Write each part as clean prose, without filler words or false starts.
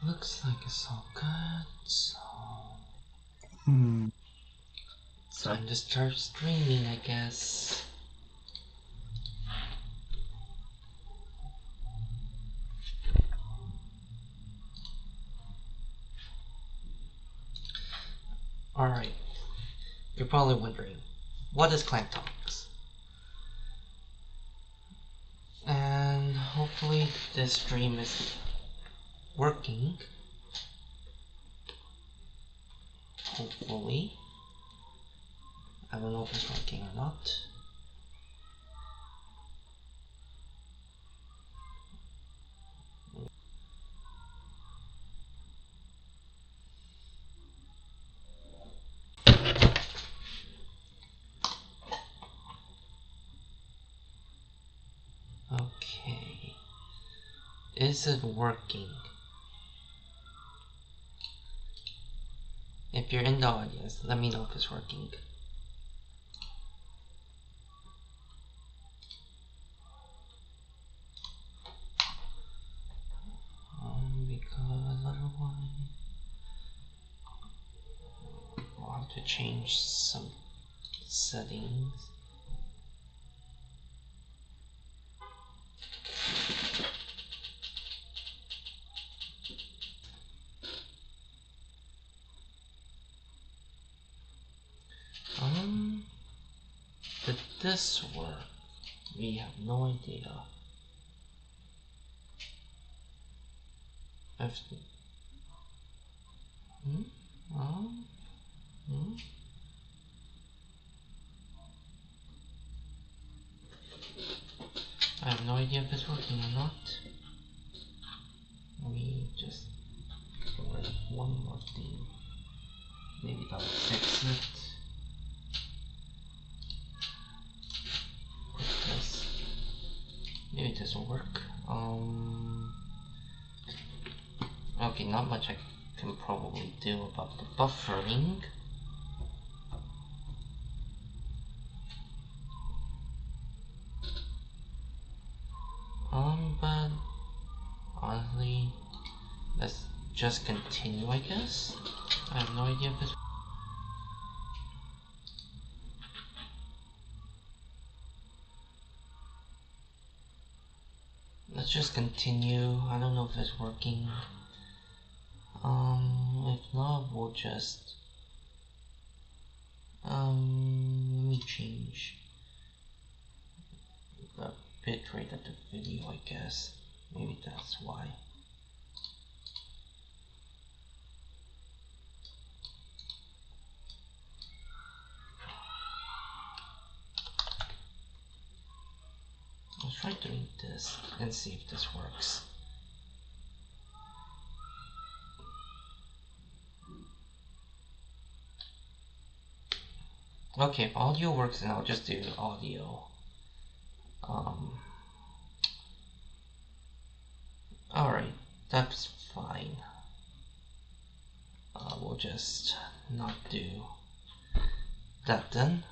Looks like it's all good, so time to start streaming, I guess. Alright, you're probably wondering, what is Clan Talks? And hopefully this stream is working. Hopefully. I don't know if it's working or not. Okay. Is it working? If you're in the audience, let me know if it's working. Because otherwise I'll have to change some settings. Did this work? We have no idea. I have no idea if it's working or not. Let me just learn one more thing. Maybe that'll fix it. Put this. Maybe this will work. Okay, not much I can probably do about the buffering. But honestly, let's just continue, I guess. I have no idea if it's... Let's just continue. I don't know if it's working. If not, we'll just... let me change the bitrate of the video, I guess. Maybe that's why. I'll try doing this and see if this works. Okay, if audio works, then I'll just do audio. Alright, that's fine. We'll just not do that then.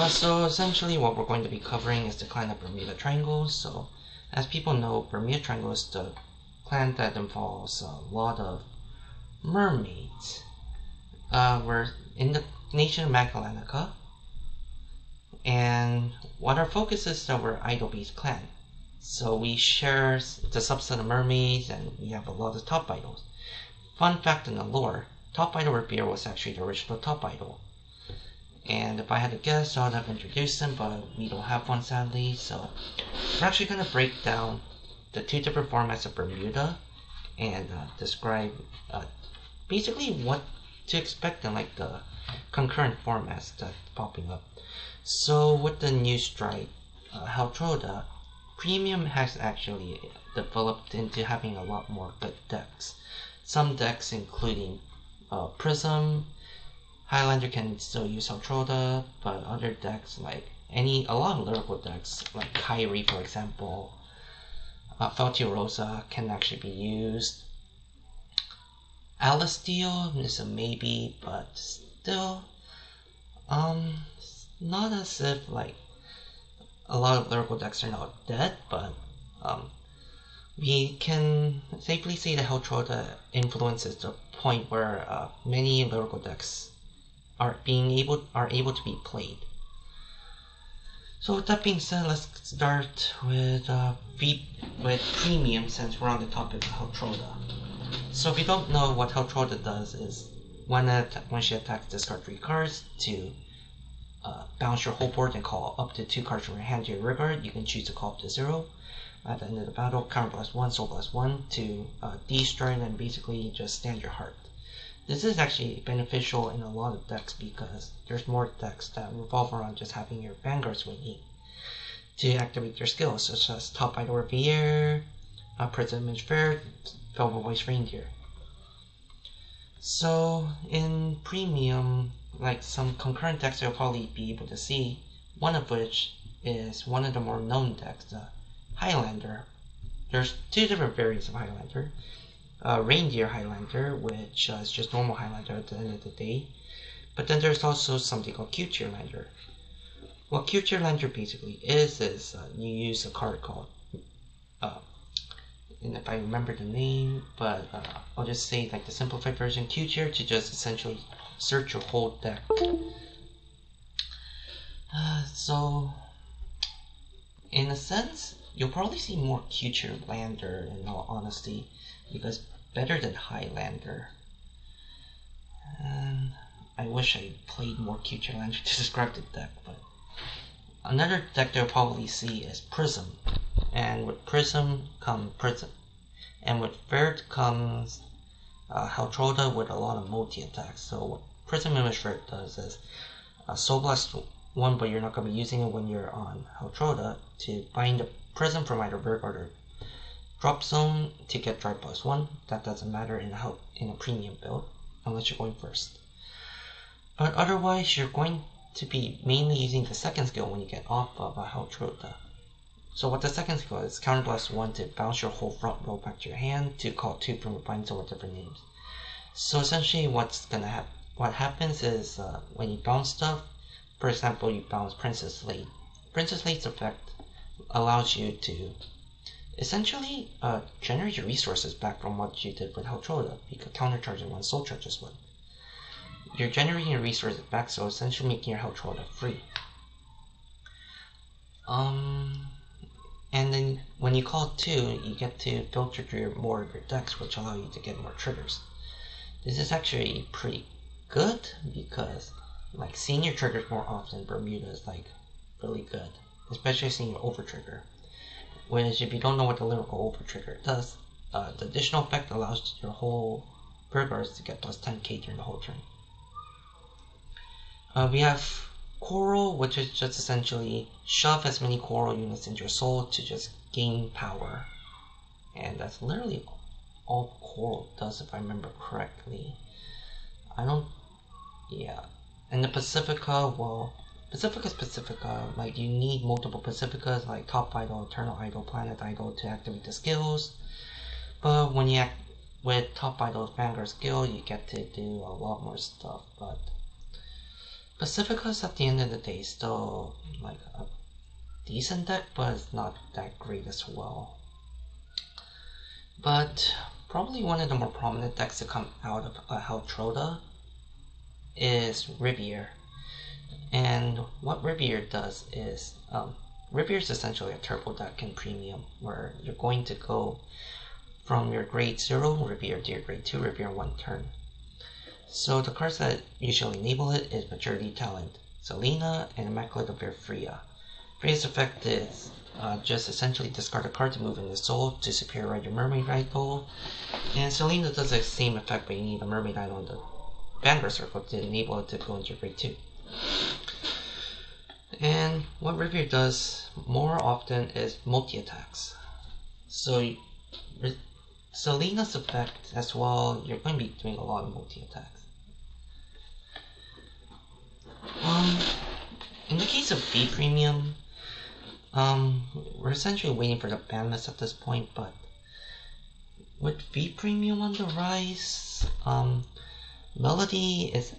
So essentially what we're going to be covering is the clan of Bermuda Triangle. So as people know, Bermuda Triangle is the clan that involves a lot of mermaids. We're in the nation of Magdalenica, and what our focus is that we're Idol Beast clan. So we share the subset of mermaids, and we have a lot of top idols. Fun fact in the lore, top idol Beer was actually the original top idol. And if I had to guess, I would have introduced them, but we don't have one sadly. So we're actually going to break down the two different formats of Bermuda and describe basically what to expect in like the concurrent formats that's popping up. So with the new strike, Heltroda, Premium has actually developed into having a lot more good decks. Some decks including Prism, Highlander can still use Heltroda, but other decks like a lot of lyrical decks like Kyrie, for example, Feltiosa can actually be used. Alasteel is a maybe, but still, not as if like a lot of lyrical decks are not dead, but We can safely say that Helltroda influences the point where many lyrical decks are able to be played. So with that being said, let's start with premium, since we're on the topic of Helltroda. So if you don't know, what Helltroda does is when she attacks, discard 3 cards to bounce your whole board and call up to 2 cards from your hand to your rear guard. You can choose to call up to 0. At the end of the battle, counter +1, soul +1 to destroy and basically just stand your heart. This is actually beneficial in a lot of decks because there's more decks that revolve around just having your Vanguard swinging to activate their skills, such as Top Idol Here, Prism Image Fair, Velvet Voice Reindeer. So in premium, like some concurrent decks you'll probably be able to see, one of which is one of the more known decks, the Highlander. There's 2 different variants of Highlander. Reindeer Highlander, which is just normal Highlander at the end of the day. But then there's also something called Q-Tier Lander. What Q-Tier Lander basically is you use a card called, and if I remember the name, but I'll just say like the simplified version, Q-Tier, to just essentially search your whole deck. So, in a sense, you'll probably see more Q-Tier Lander in all honesty, because better than Highlander. And I wish I played more Q-Tier Lander to describe the deck, but another deck they'll probably see is Prism. And with Prism comes Prism. And with Vert comes Helltroda with a lot of multi-attacks. So what Prism Image Fair does is Soul Blast 1, but you're not going to be using it when you're on Helltroda, to bind a Prism from either rear guard or drop zone to get Drive +1. That doesn't matter in a premium build, unless you're going first. But otherwise, you're going to be mainly using the second skill when you get off of a Helltroda. So what the second skill is, counter +1 to bounce your whole front row back to your hand to call 2 from a bind zone with different names. So essentially what happens is when you bounce stuff, for example, you bounce Princess Slate. Princess Slate's effect allows you to essentially generate your resources back from what you did with Helltroda, because countercharges 1, soul charges 1. You're generating your resources back, so essentially making your Helltroda free. And then when you call 2, you get to filter through more of your decks, which allow you to get more triggers. This is actually pretty good because like seeing your triggers more often, Bermuda is like really good, especially seeing your over trigger. Which, if you don't know what the lyrical over trigger does, the additional effect allows your whole rear guards to get +10k during the whole turn. We have Coral, which is just essentially shove as many Coral units into your soul to just gain power. And that's literally all Coral does, if I remember correctly. And the Pacifica, well, Pacifica's Pacifica, like you need multiple Pacificas, like Top Idol, Eternal Idol, Planet Idol to activate the skills. But when you act with Top Idol's Vanguard skill, you get to do a lot more stuff, but Pacifica's at the end of the day still like a decent deck, but it's not that great as well. But probably one of the more prominent decks to come out of Helltroda is Riviere. And what Riviere does is, Riviere is essentially a turbo deck in premium, where you're going to go from your grade 0 Riviere to your grade 2 Riviere in 1 turn. So the cards that usually enable it is Maturity Talent, Selena, and Immaculate Affair Freya. Freya's effect is just essentially discard a card to move in the soul to superiorize your Mermaid Idol. And Selena does the same effect, but you need a Mermaid Idol in the Vanguard circle to enable it to go into grade 2. And what Riviere does more often is multi-attacks. So Selena's effect as well, you're going to be doing a lot of multi-attacks. In the case of V Premium, we're essentially waiting for the ban list at this point, but with V Premium on the rise, Melody is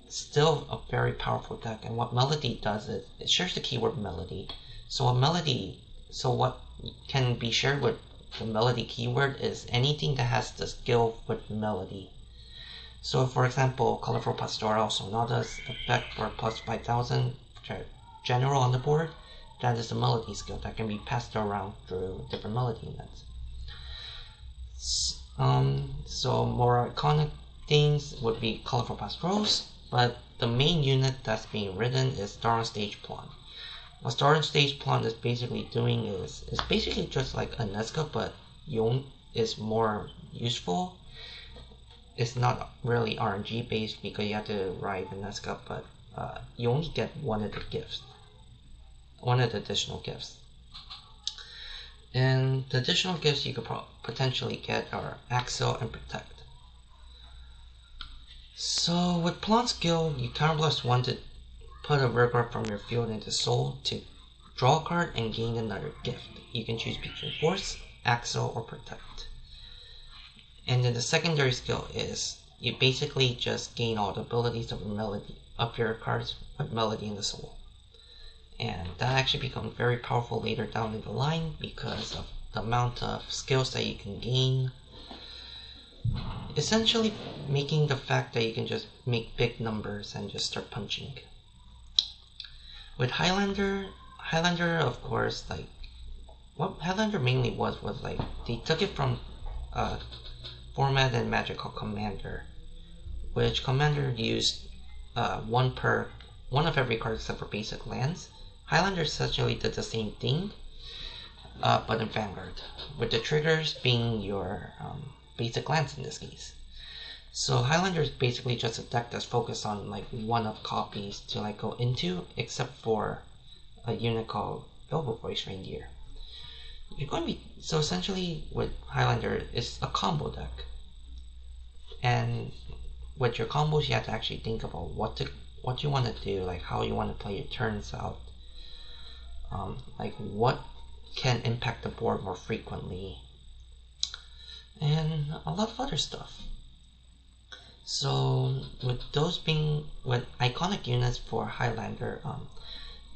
still a very powerful deck, and what Melody does is it shares the keyword Melody. So what can be shared with the melody keyword is anything that has the skill with melody. So for example, Colorful Pastoral Sonata's effect for plus 5000 general on the board, that is a melody skill that can be passed around through different melody units. So more iconic things would be Colorful Pastorals, but the main unit that's being written is Star on Stage Pawn. What Star on Stage Pawn is basically doing is basically just like a Nesca, but Yone is more useful. It's not really RNG based because you have to ride the Nesca, but you only get one of the gifts, one of the additional gifts. And the additional gifts you could potentially get are Axel and Protect. So with Pawn's skill, you counterblast 1 to put a rare card from your field into Soul to draw a card and gain another gift. You can choose between Force, Axel, or Protect. And then the secondary skill is you basically just gain all the abilities of melody of your cards with melody in the Soul. And that actually becomes very powerful later down in the line because of the amount of skills that you can gain. Essentially making the fact that you can just make big numbers and just start punching. With Highlander of course, like what Highlander mainly was like they took it from format and magic called Commander, which Commander used one of every card except for basic lands. Highlander essentially did the same thing, but in Vanguard, with the triggers being your basic lands in this case. So Highlander is basically just a deck that's focused on like one of copies to like go into, except for a unit called Velvet Voice Reindeer. You're going to be so essentially with Highlander it's a combo deck, and with your combos you have to actually think about what you want to do, like how you want to play your turns out, like what can impact the board more frequently, and a lot of other stuff. So with those being with iconic units for Highlander,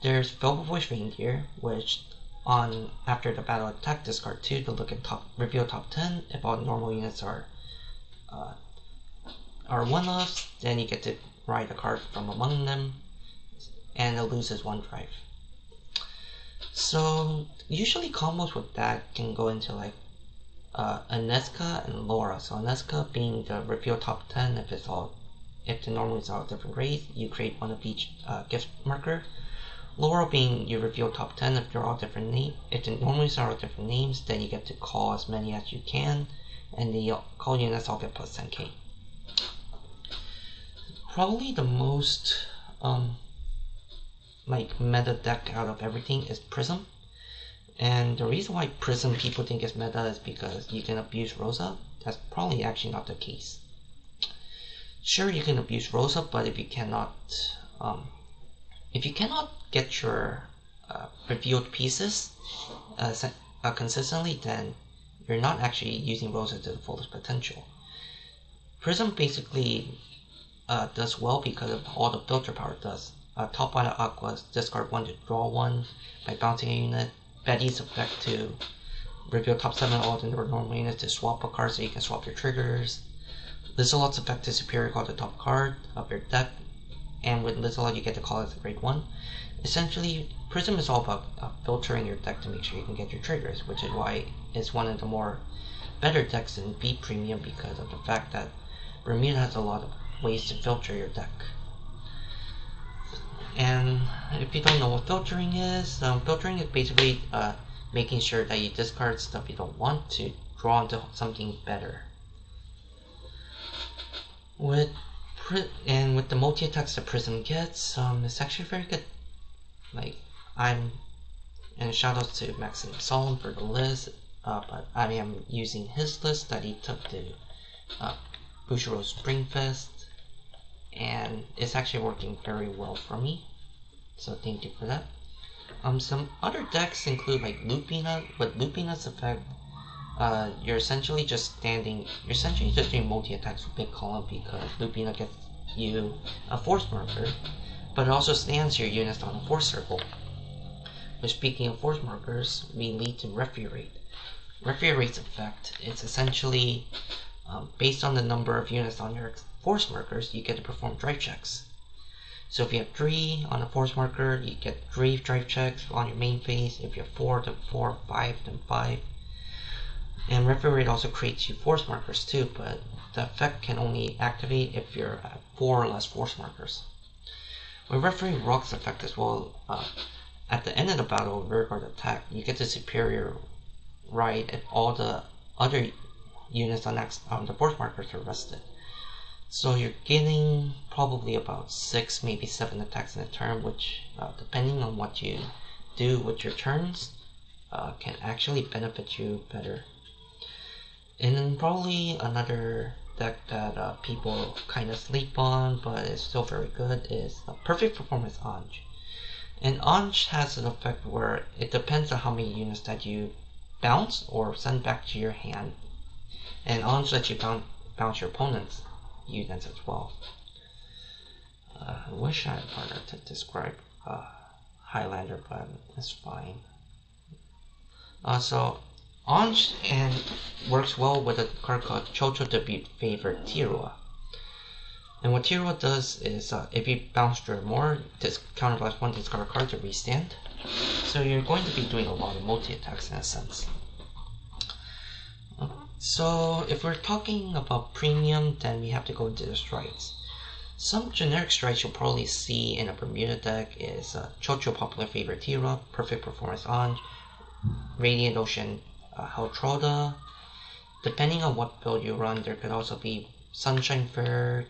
there's Velvet Voice Reindeer, which after the battle attack discard 2 to look at reveal top 10. If all normal units are one-offs, then you get to ride a card from among them, and it loses 1 drive. So usually combos with that can go into like Aneska and Laura. So Aneska being the reveal top 10, if the normals are all different grades, you create one of each gift marker. Laura being you reveal top 10 if they're all different names. If the normals are all different names, then you get to call as many as you can, and the call units all get plus 10k. Probably the most like meta deck out of everything is Prism. And the reason why Prism people think is meta is because you can abuse Rosa. That's probably actually not the case. Sure, you can abuse Rosa, but if you cannot get your revealed pieces consistently, then you're not actually using Rosa to the fullest potential. Prism basically does well because of all the filter power it does. Top line of Aqua's discard 1 to draw 1 by bouncing a unit. Betty's effect to reveal top 7 all the normal units to swap a card so you can swap your triggers. Lizelot's effect to superior call the top card of your deck, and with Lizelot you get to call it as a grade 1. Essentially, Prism is all about filtering your deck to make sure you can get your triggers, which is why it's one of the more better decks in B Premium because of the fact that Bermuda has a lot of ways to filter your deck. And if you don't know what filtering is basically making sure that you discard stuff you don't want to draw into something better. With the multi attacks that Prism gets, it's actually very good. Like and shoutouts to Maxim Solom for the list, but I am using his list that he took to Bushiro Springfest, and it's actually working very well for me, so thank you for that. Some other decks include like Lupina. With Lupina's effect, you're essentially just doing multi attacks with big column because Lupina gets you a force marker, but it also stands your units on a force circle. Which, speaking of force markers, we lead to Refurate. Referee rates effect. It's essentially based on the number of units on your force markers, you get to perform drive checks. So if you have 3 on a force marker, you get 3 drive checks on your main phase. If you have 4, then 4, 5, then 5. And referee rate also creates you force markers too, but the effect can only activate if you're at 4 or less force markers. With referee rocks effect as well, at the end of the battle, rearguard attack, you get the superior right if all the other units on the force markers are rested. So you're getting probably about 6, maybe 7 attacks in a turn, which, depending on what you do with your turns, can actually benefit you better. And then probably another deck that people kind of sleep on, but is still very good, is Perfect Performance Anj. And Anj has an effect where it depends on how many units that you bounce or send back to your hand. And Anj lets you bounce your opponent's units as well. I wish I had a partner to describe Highlander, but it's fine. So Anj works well with a card called Chocho Debut Favorite Tirua. And what Tirua does is, if you bounce through or more, counterblast 1, discard a card to restand. So you're going to be doing a lot of multi-attacks in a sense. So if we're talking about premium, then we have to go into the strikes. Some generic strikes you'll probably see in a Bermuda deck is Chocho Popular Favorite Tirua, Perfect Performance Anj, Radiant Ocean Heltroda. Depending on what build you run, there could also be Sunshine Fair,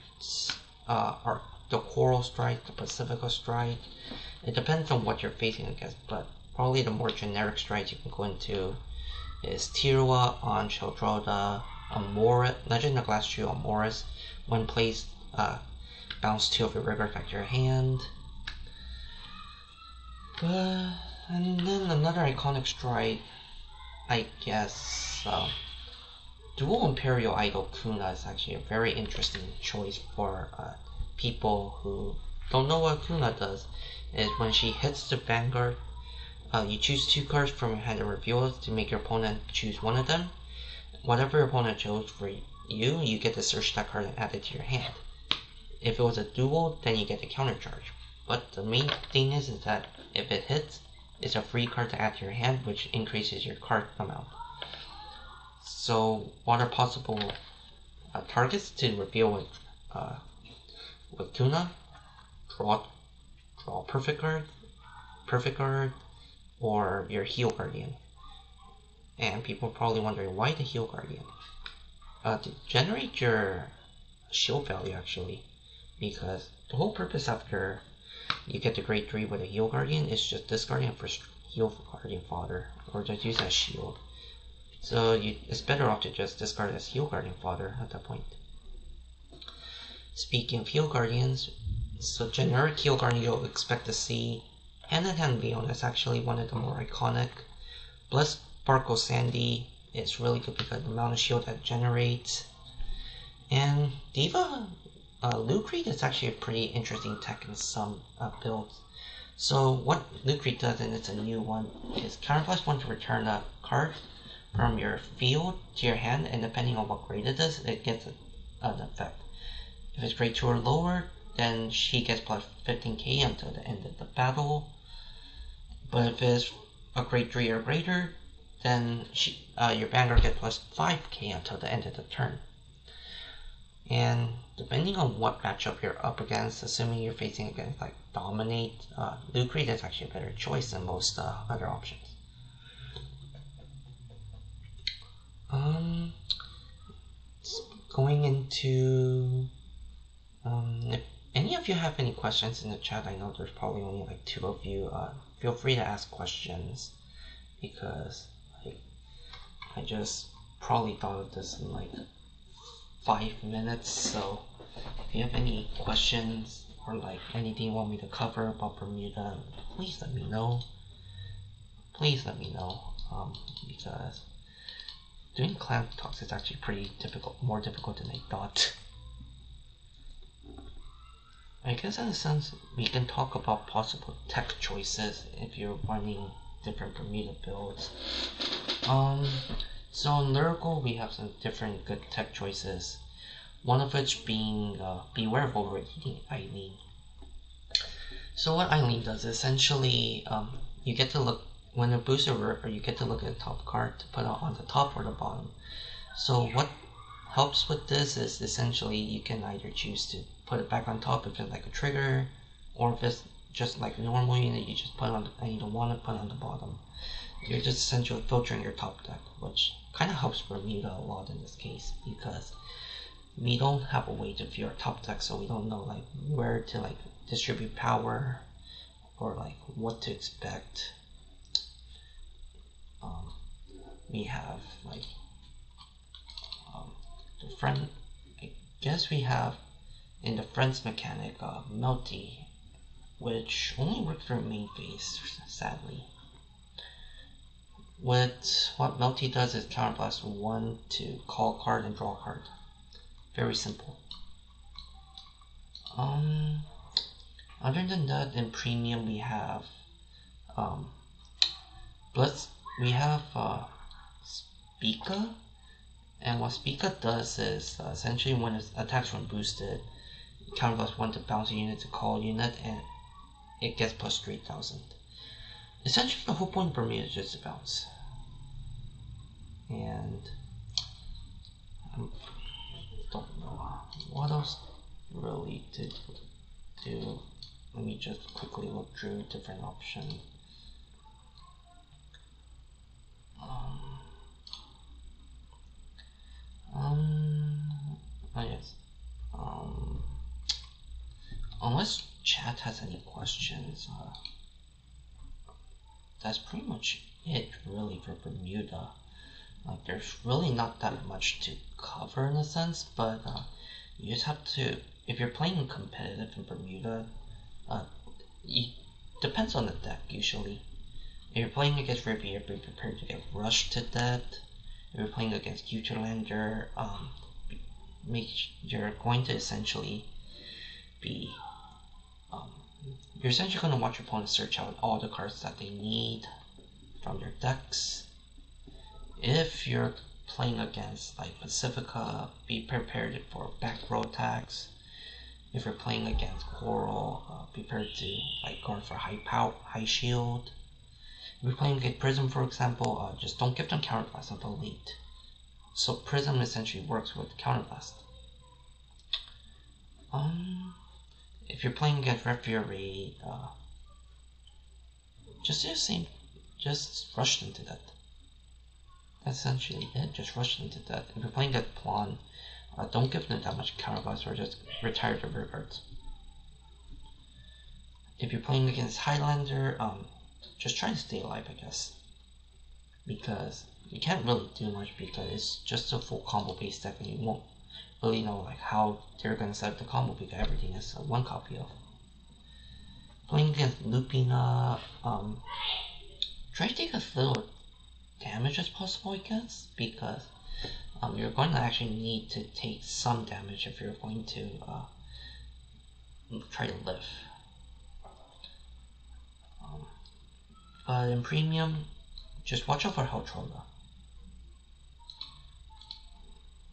or the Coral Strike, the Pacifica Strike. It depends on what you're facing against, but probably the more generic strikes you can go into is Tirua, Anj, Heltroda, Amoris, Legend of Glass Trio, Amoris. When placed, bounce 2 of your rigor back to your hand. And then another iconic strike, I guess, Dual Imperial Idol Kuna is actually a very interesting choice for people who don't know what Kuna does. Is when she hits the Vanguard, you choose 2 cards from your hand and reveal it to make your opponent choose one of them. Whatever your opponent chose for you, you get to search that card and add it to your hand. If it was a duel, then you get the counter charge. But the main thing is that if it hits, it's a free card to add to your hand, which increases your card amount. So what are possible targets to reveal with Kuna? Draw perfect card, or your Heal Guardian. And people are probably wondering why the Heal Guardian? To generate your shield value actually, because the whole purpose after you get the grade 3 with a Heal Guardian is just discarding it for Heal Guardian fodder, or just use it as shield. So it's better off to just discard it as Heal Guardian fodder at that point. Speaking of Heal Guardians, so generic Heal Guardian you'll expect to see Hand-in-Hand Leon is actually one of the more iconic. Bless Sparkle Sandy is really good because of the amount of shield that it generates. And Diva Lucreed is actually a pretty interesting tech in some builds. So what Lucreed does, and it's a new one, is counterblast 1 to return a card from your field to your hand, and depending on what grade it is, it gets an effect. If it's grade 2 or lower, then she gets plus 15k until the end of the battle. But if it's a grade 3 or greater, then your Vanguard gets plus 5k until the end of the turn. And depending on what matchup you're up against, assuming you're facing against like Dominate, Lucreed is actually a better choice than most other options. Going into if any of you have any questions in the chat, I know there's probably only like 2 of you. Feel free to ask questions, because I just probably thought of this in like 5 minutes. So if you have any questions or like anything you want me to cover about Bermuda, please let me know. Please let me know, because doing clan talks is actually pretty difficult, more difficult than I thought. I guess in a sense, we can talk about possible tech choices if you're running different Bermuda builds. So in Lyrical, we have some different good tech choices. One of which being Beware of Overheating Eileen. So what Eileen does, essentially, you get to look, when a booster or you get to look at the top card to put it on the top or the bottom. So what helps with this is essentially you can either choose to put it back on top if it's like a trigger, or if it's just like a normal unit, you just put it on and you don't want to put it on the bottom. You're just essentially filtering your top deck, which kind of helps Bermuda a lot in this case, because we don't have a way to view our top deck, so we don't know like where to like distribute power or like what to expect. We have like the friend. I guess we have in the friends mechanic Melty, which only works for main phase, sadly. What Melty does is counterblast 1 to call a card and draw a card. Very simple. Other than that, in premium we have we have Spica, and what Spica does is essentially when it attacks when boosted, counterblast 1 to bounce a unit to call a unit, and it gets plus 3,000. Essentially, the whole point of Bermuda is just to bounce. And I don't know what else really to do. Let me just quickly look through different options. Oh yes. Unless chat has any questions, that's pretty much it really for Bermuda. Like there's really not that much to cover in a sense, but you just have to, if you're playing competitive in Bermuda, depends on the deck usually. If you're playing against Riviera, be prepared to get rushed to death. If you're playing against Highlander, you're going to essentially be you're essentially going to watch your opponent search out all the cards that they need from their decks. If you're playing against like Pacifica, be prepared for back row attacks. If you're playing against Coral, be prepared to like guard for high shield. If you're playing against Prism, for example, just don't give them counterblast until late. So Prism essentially works with counterblast. If you're playing against Red Fury, just do the same, just rush them to death. That's essentially it, just rush them to death. If you're playing against Plan, don't give them that much counterblast or just retire the rear guards. If you're playing against Highlander, just try to stay alive, I guess. Because you can't really do much because it's just a full combo based deck and you won't really know like how they're going to set up the combo because everything is one copy of. Playing against Lupina, try to take as little damage as possible, I guess, because you're going to actually need to take some damage if you're going to try to live. But in premium, just watch out for Heltroga.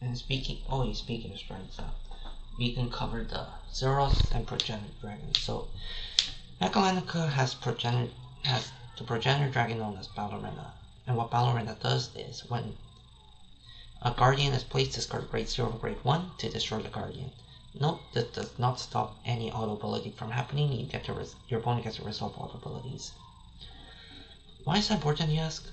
And speaking of strengths, we can cover the Zeros and Progenitor Dragon. So, Mechanica has the Progenitor Dragon known as Ballerina. And what Ballerina does is, when a Guardian is placed, discard grade 0 and grade 1 to destroy the Guardian. Note, this does not stop any auto ability from happening. Your opponent gets to resolve auto abilities. Why is that important, you ask?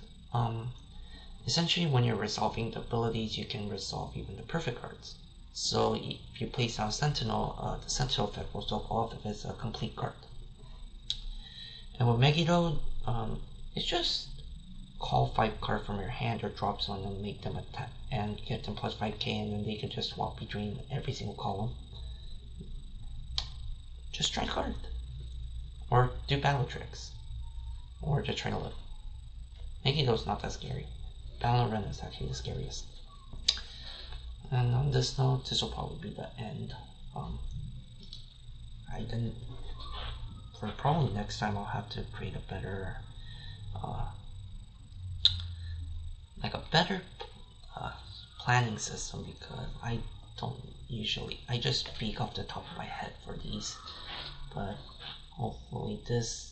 Essentially, when you're resolving the abilities, you can resolve even the perfect cards. So if you place down Sentinel, the Sentinel effect will stop off if it's a complete card. And with Megiddo, it's just call 5 cards from your hand or drop some and make them attack and get them plus 5k, and then they can just swap between every single column. Just try card. Or do battle tricks. Or just try to live. Megiddo's not that scary. Ballerina is actually the scariest. And on this note, this will probably be the end. For probably next time I'll have to create a better, planning system because I don't usually, I just speak off the top of my head for these, but hopefully this